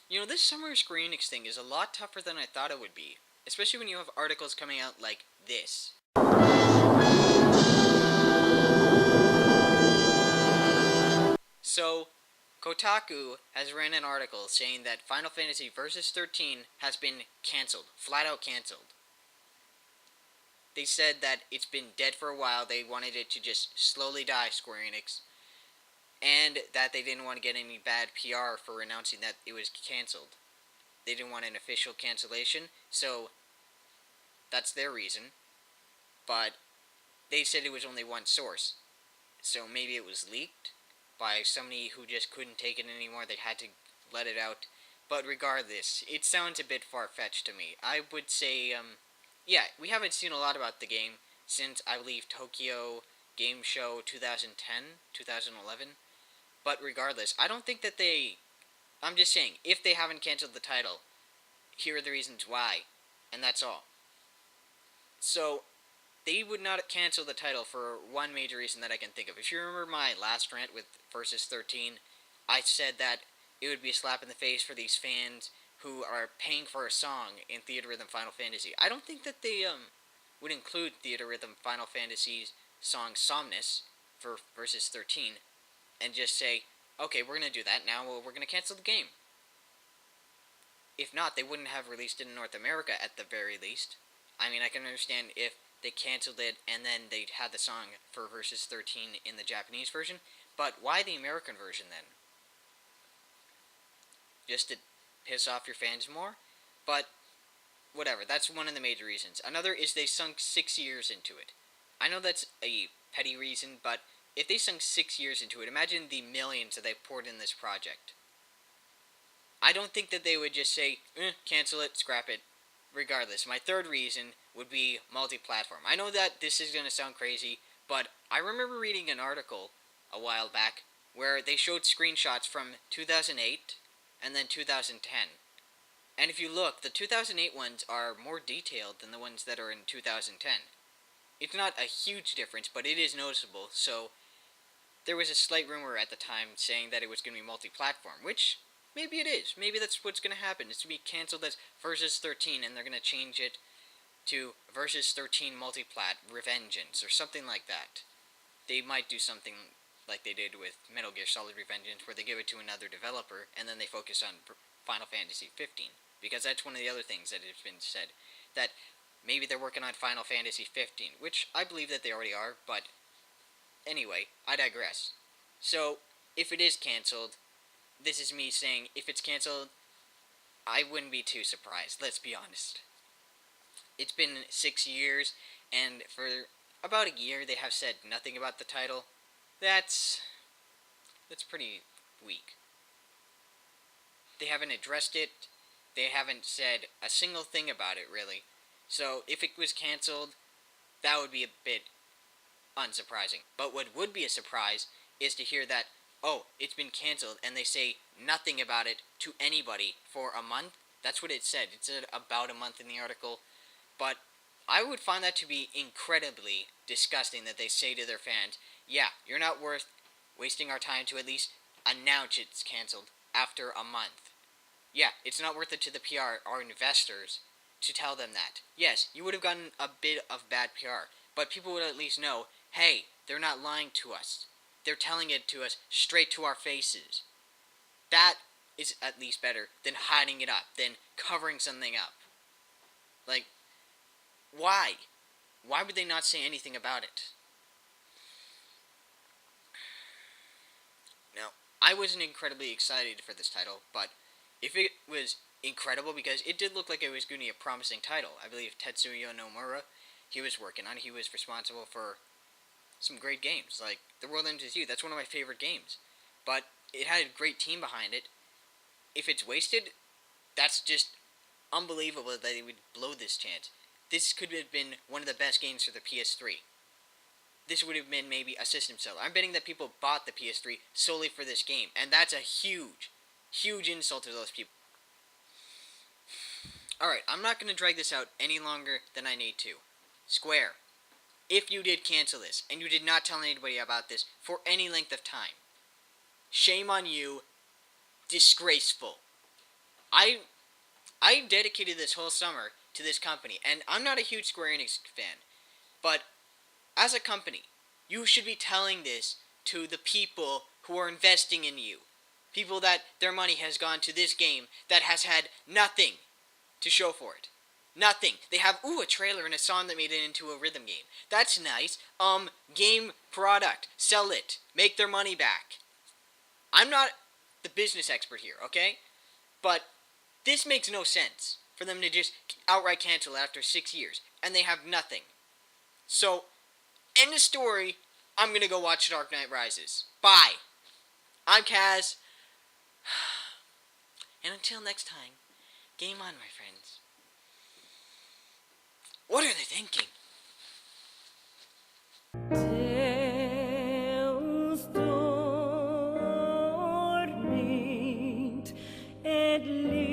You know, this summer Square Enix thing is a lot tougher than I thought it would be, especially when you have articles coming out like this. So, Kotaku has ran an article saying that Final Fantasy Versus XIII has been cancelled, flat out cancelled. They said that it's been dead for a while, they wanted it to just slowly die, Square Enix, and that they didn't want to get any bad PR for announcing that it was cancelled. They didn't want an official cancellation, so that's their reason. But they said it was only one source, so maybe it was leaked by somebody who just couldn't take it anymore. They had to let it out. But regardless, it sounds a bit far-fetched to me. I would say, yeah, we haven't seen a lot about the game since, I believe, Tokyo Game Show 2010, 2011. But regardless, I don't think that I'm just saying, if they haven't canceled the title, here are the reasons why, and that's all. So, they would not cancel the title for one major reason that I can think of. If you remember my last rant with Versus 13, I said that it would be a slap in the face for these fans who are paying for a song in Theatrhythm Final Fantasy. I don't think that they would include Theatrhythm Final Fantasy's song Somnus for Versus 13 and just say, okay, we're going to do that now, we're going to cancel the game. If not, they wouldn't have released it in North America at the very least. I mean, I can understand if they canceled it and then they had the song for Versus 13 in the Japanese version, but why the American version then? Just to piss off your fans more? But whatever, that's one of the major reasons. Another is they sunk 6 years into it. I know that's a petty reason, but if they sunk 6 years into it, imagine the millions that they poured in this project. I don't think that they would just say, cancel it, scrap it. Regardless, my third reason would be multi-platform. I know that this is going to sound crazy, but I remember reading an article a while back where they showed screenshots from 2008 and then 2010. And if you look, the 2008 ones are more detailed than the ones that are in 2010. It's not a huge difference, but it is noticeable, so there was a slight rumor at the time saying that it was going to be multi-platform, which maybe it is. Maybe that's what's going to happen. It's to be cancelled as Versus 13, and they're going to change it to Versus 13 Multiplat Revengeance, or something like that. They might do something like they did with Metal Gear Solid Revengeance, where they give it to another developer, and then they focus on Final Fantasy 15. Because that's one of the other things that has been said, that maybe they're working on Final Fantasy 15, which I believe that they already are, but anyway, I digress. So, if it is cancelled, this is me saying, if it's cancelled, I wouldn't be too surprised, let's be honest. It's been 6 years, and for about a year they have said nothing about the title. That's pretty weak. They haven't addressed it, they haven't said a single thing about it, really. So, if it was cancelled, that would be a bit unsurprising. But what would be a surprise is to hear that, oh, it's been cancelled, and they say nothing about it to anybody for a month. That's what it said. It said about a month in the article. But I would find that to be incredibly disgusting that they say to their fans, yeah, you're not worth wasting our time to at least announce it's cancelled after a month. Yeah, it's not worth it to the PR, our investors, to tell them that. Yes, you would have gotten a bit of bad PR, but people would at least know, hey, they're not lying to us. They're telling it to us straight to our faces. That is at least better than hiding it up, than covering something up. Like, why? Why would they not say anything about it? Now, I wasn't incredibly excited for this title, but if it was incredible, because it did look like it was going to be a promising title. I believe Tetsuya Nomura, he was working on it. He was responsible for some great games, like The World Ends With You. That's one of my favorite games. But it had a great team behind it. If it's wasted, that's just unbelievable that they would blow this chance. This could have been one of the best games for the PS3. This would have been maybe a system seller. I'm betting that people bought the PS3 solely for this game, and that's a huge, huge insult to those people. Alright, I'm not going to drag this out any longer than I need to. Square, if you did cancel this, and you did not tell anybody about this for any length of time, shame on you. Disgraceful. I dedicated this whole summer to this company, and I'm not a huge Square Enix fan, but as a company, you should be telling this to the people who are investing in you. People that their money has gone to this game that has had nothing to show for it. Nothing. They have, a trailer and a song that made it into a rhythm game. That's nice. Game product. Sell it. Make their money back. I'm not the business expert here, okay? But this makes no sense for them to just outright cancel after 6 years, and they have nothing. So, end of story, I'm gonna go watch Dark Knight Rises. Bye. I'm Kaz. And until next time, game on, my friends. What are they thinking? At least